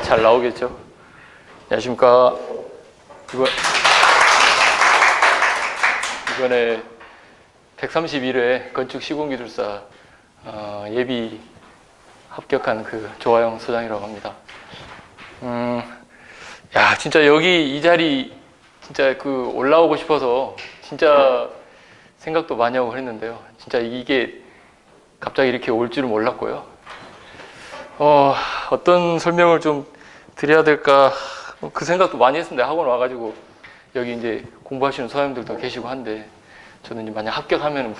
잘 나오겠죠? 안녕하십니까. 이번에 131회 건축시공기술사 예비 합격한 그 조화영 소장이라고 합니다. 야, 진짜 여기 이 자리 진짜 그 올라오고 싶어서 진짜 생각도 많이 하고 그랬는데요. 진짜 이게 갑자기 이렇게 올 줄은 몰랐고요. 어떤 설명을 좀 드려야 될까 그 생각도 많이 했습니다. 학원 와가지고 여기 이제 공부하시는 선생님들도 계시고 한데 저는 이제 만약 합격하면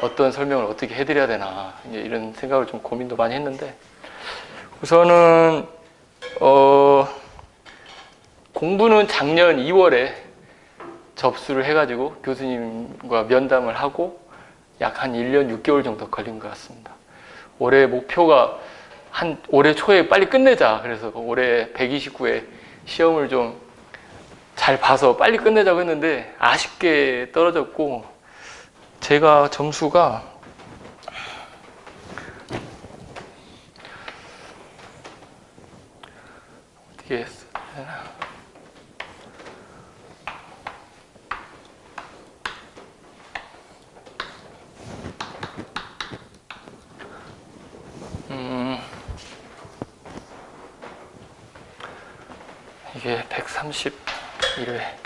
어떤 설명을 어떻게 해드려야 되나 이제 이런 생각을 좀 고민도 많이 했는데 우선은 공부는 작년 2월에 접수를 해가지고 교수님과 면담을 하고 약 한 1년 6개월 정도 걸린 것 같습니다. 올해 목표가 올해 초에 빨리 끝내자. 그래서 올해 129회 시험을 좀 잘 봐서 빨리 끝내자고 했는데 아쉽게 떨어졌고 제가 점수가 어떻게 했어야 되나? 이게 131회.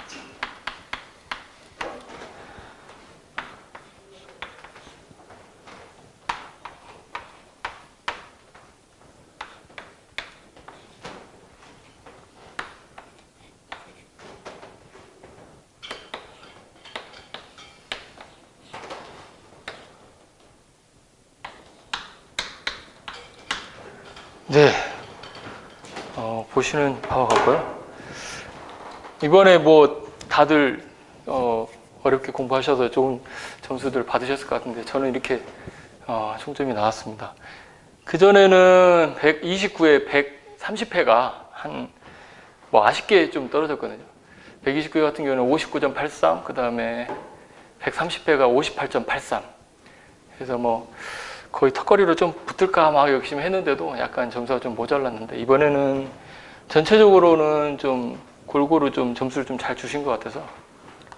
네, 보시는 바와 같고요. 이번에 뭐 다들 어렵게 공부하셔서 좋은 점수들 받으셨을 것 같은데 저는 이렇게 총점이 나왔습니다. 그전에는 129회, 130회가 뭐 아쉽게 좀 떨어졌거든요. 129회 같은 경우는 59.83, 그 다음에 130회가 58.83. 그래서 뭐 거의 턱걸이로 좀 붙을까 막 열심히 했는데도 약간 점수가 좀 모자랐는데 이번에는 전체적으로는 좀 골고루 좀 점수를 좀 잘 주신 것 같아서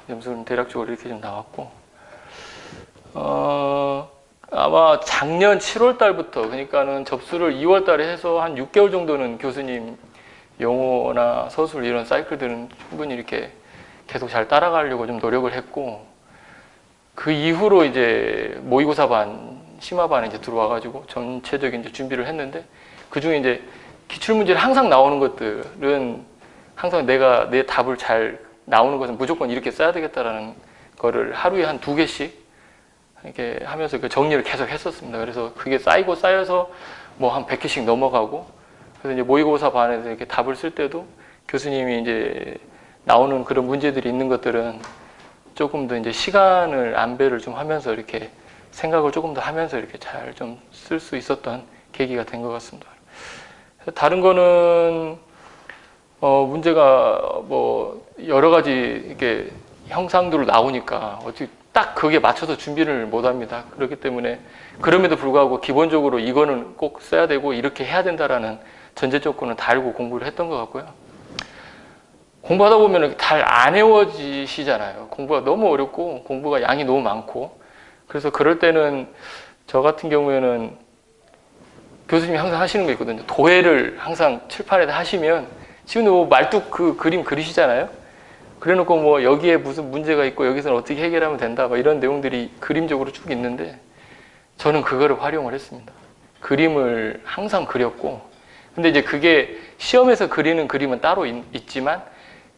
점수는 대략적으로 이렇게 좀 나왔고 아마 작년 7월 달부터 그러니까는 접수를 2월 달에 해서 한 6개월 정도는 교수님 용어나 서술 이런 사이클들은 충분히 이렇게 계속 잘 따라가려고 좀 노력을 했고 그 이후로 이제 모의고사반 심화반에 이제 들어와가지고 전체적인 이제 준비를 했는데 그 중에 이제 기출문제를 항상 나오는 것들은 항상 내 답을 잘 나오는 것은 무조건 이렇게 써야 되겠다라는 거를 하루에 한 2개씩 이렇게 하면서 그 정리를 계속 했었습니다. 그래서 그게 쌓이고 쌓여서 뭐 한 100개씩 넘어가고 그래서 이제 모의고사 반에서 이렇게 답을 쓸 때도 교수님이 이제 나오는 그런 문제들이 있는 것들은 조금 더 이제 시간을 안배를 좀 하면서 이렇게 생각을 조금 더 하면서 이렇게 잘 좀 쓸 수 있었던 계기가 된 것 같습니다. 다른 거는 문제가 뭐 여러 가지 이렇게 형상들로 나오니까 어떻게 딱 그게 맞춰서 준비를 못 합니다. 그렇기 때문에 그럼에도 불구하고 기본적으로 이거는 꼭 써야 되고 이렇게 해야 된다라는 전제 조건은 다 알고 공부를 했던 것 같고요. 공부하다 보면 잘 안 외워지시잖아요. 공부가 너무 어렵고 공부가 양이 너무 많고 그래서 그럴 때는 저 같은 경우에는 교수님이 항상 하시는 거 있거든요. 도해를 항상 칠판에다 하시면 지금 뭐 말뚝 그 그림 그리시잖아요. 그래놓고 뭐 여기에 무슨 문제가 있고 여기서는 어떻게 해결하면 된다 뭐 이런 내용들이 그림적으로 쭉 있는데 저는 그거를 활용을 했습니다. 그림을 항상 그렸고 근데 이제 그게 시험에서 그리는 그림은 따로 있지만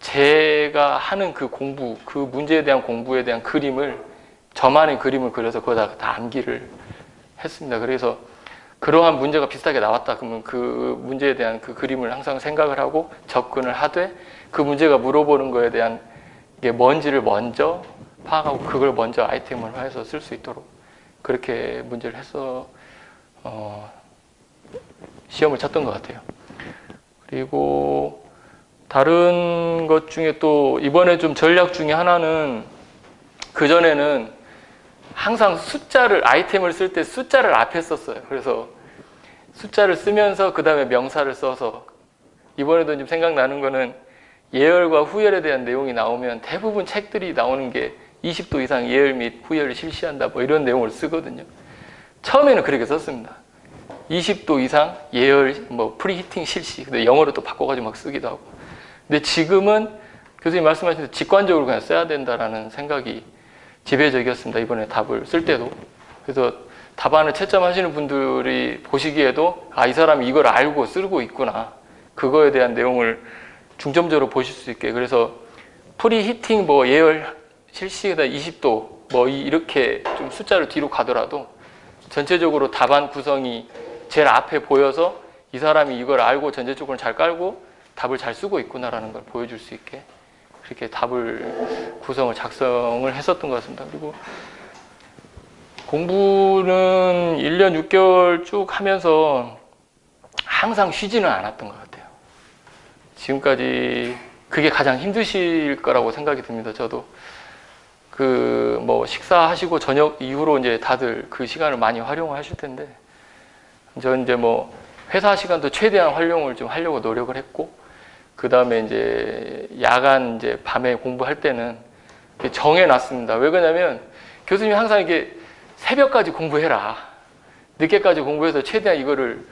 제가 하는 그 공부, 그 문제에 대한 공부에 대한 그림을 저만의 그림을 그려서 거기다 다 암기를 했습니다. 그래서 그러한 문제가 비슷하게 나왔다 그러면 그 문제에 대한 그 그림을 항상 생각을 하고 접근을 하되 그 문제가 물어보는 거에 대한 이게 뭔지를 먼저 파악하고 그걸 먼저 아이템을해서 쓸 수 있도록 그렇게 문제를 해서 시험을 쳤던 것 같아요. 그리고 다른 것 중에 또 이번에 좀 전략 중에 하나는 그전에는 항상 아이템을 쓸 때 숫자를 앞에 썼어요. 그래서 숫자를 쓰면서 그 다음에 명사를 써서 이번에도 좀 생각나는 거는 예열과 후열에 대한 내용이 나오면 대부분 책들이 나오는 게 20도 이상 예열 및 후열을 실시한다 뭐 이런 내용을 쓰거든요. 처음에는 그렇게 썼습니다. 20도 이상 예열 뭐 프리히팅 실시. 근데 영어로 또 바꿔가지고 막 쓰기도 하고. 근데 지금은 교수님 말씀하신 대로 직관적으로 그냥 써야 된다라는 생각이 지배적이었습니다. 이번에 답을 쓸 때도. 그래서 답안을 채점하시는 분들이 보시기에도 아, 이 사람이 이걸 알고 쓰고 있구나. 그거에 대한 내용을 중점적으로 보실 수 있게. 그래서 프리히팅 뭐 예열 실시에다 20도 뭐 이렇게 좀 숫자를 뒤로 가더라도 전체적으로 답안 구성이 제일 앞에 보여서 이 사람이 이걸 알고 전체적으로 잘 깔고 답을 잘 쓰고 있구나라는 걸 보여줄 수 있게 그렇게 답을 구성을 작성을 했었던 것 같습니다. 그리고 공부는 1년 6개월 쭉 하면서 항상 쉬지는 않았던 것 같아요. 지금까지 그게 가장 힘드실 거라고 생각이 듭니다. 저도 그 뭐 식사하시고 저녁 이후로 이제 다들 그 시간을 많이 활용하실 텐데 저 이제 뭐 회사 시간도 최대한 활용을 좀 하려고 노력을 했고 그 다음에 이제 야간 이제 밤에 공부할 때는 정해놨습니다. 왜 그러냐면 교수님이 항상 이게 새벽까지 공부해라. 늦게까지 공부해서 최대한 이거를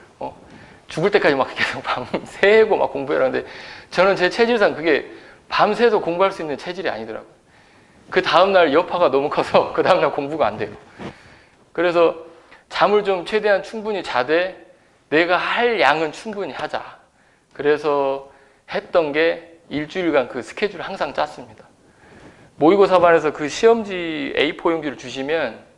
죽을 때까지 막 계속 밤새고 막 공부해라. 근데 저는 제 체질상 그게 밤새서 공부할 수 있는 체질이 아니더라고요. 그 다음날 여파가 너무 커서 그 다음날 공부가 안 돼요. 그래서 잠을 좀 최대한 충분히 자되 내가 할 양은 충분히 하자. 그래서 했던 게 일주일간 그 스케줄을 항상 짰습니다. 모의고사반에서 그 시험지 A4 용지를 주시면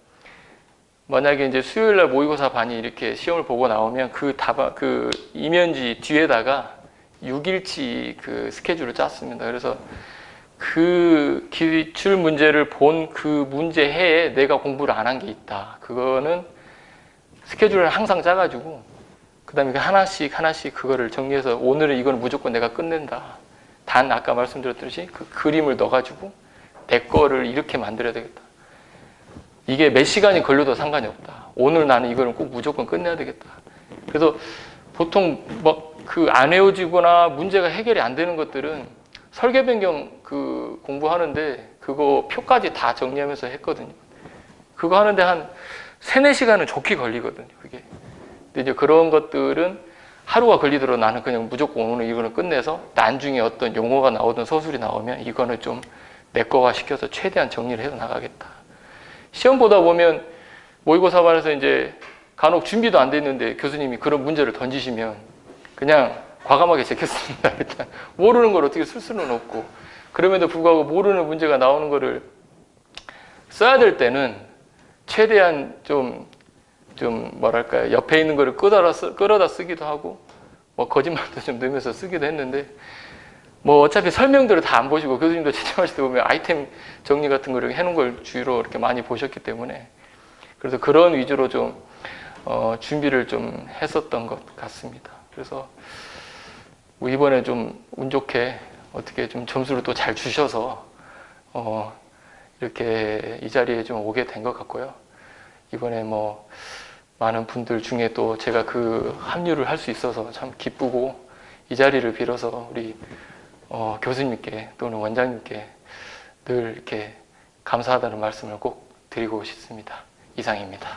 만약에 이제 수요일 날 모의고사 반이 이렇게 시험을 보고 나오면 그 이면지 뒤에다가 6일치 그 스케줄을 짰습니다. 그래서 그 기출 문제를 본 그 문제 해에 내가 공부를 안 한 게 있다. 그거는 스케줄을 항상 짜가지고 그 다음에 하나씩 그거를 정리해서 오늘은 이건 무조건 내가 끝낸다. 단 아까 말씀드렸듯이 그 그림을 넣어가지고 내 거를 이렇게 만들어야 되겠다. 이게 몇 시간이 걸려도 상관이 없다. 오늘 나는 이거는 꼭 무조건 끝내야 되겠다. 그래서 보통 막 그 안 외워지거나 문제가 해결이 안 되는 것들은 설계 변경 그 공부하는데 그거 표까지 다 정리하면서 했거든요. 그거 하는데 한 3-4시간은 좋게 걸리거든요. 그게. 근데 이제 그런 것들은 하루가 걸리더라도 나는 그냥 무조건 오늘 이거는 끝내서 나중에 어떤 용어가 나오든 서술이 나오면 이거는 좀 내 거화 시켜서 최대한 정리를 해서 나가겠다. 시험 보다 보면 모의고사반에서 이제 간혹 준비도 안 돼 있는데 교수님이 그런 문제를 던지시면 그냥 과감하게 제꼈습니다. 일단 모르는 걸 어떻게 쓸 수는 없고 그럼에도 불구하고 모르는 문제가 나오는 거를 써야 될 때는 최대한 좀 뭐랄까요, 옆에 있는 거를 끌어다 쓰기도 하고 뭐 거짓말도 좀 넣으면서 쓰기도 했는데 뭐 어차피 설명들을 다 안 보시고 교수님도 채점하실 때 보면 아이템 정리 같은 걸 해놓은 걸 주로 이렇게 많이 보셨기 때문에 그래서 그런 위주로 좀 준비를 좀 했었던 것 같습니다. 그래서 뭐 이번에 좀 운 좋게 어떻게 좀 점수를 또 잘 주셔서 이렇게 이 자리에 좀 오게 된 것 같고요. 이번에 뭐 많은 분들 중에 또 제가 그 합류를 할 수 있어서 참 기쁘고 이 자리를 빌어서 우리 교수님께 또는 원장님께 늘 이렇게 감사하다는 말씀을 꼭 드리고 싶습니다. 이상입니다.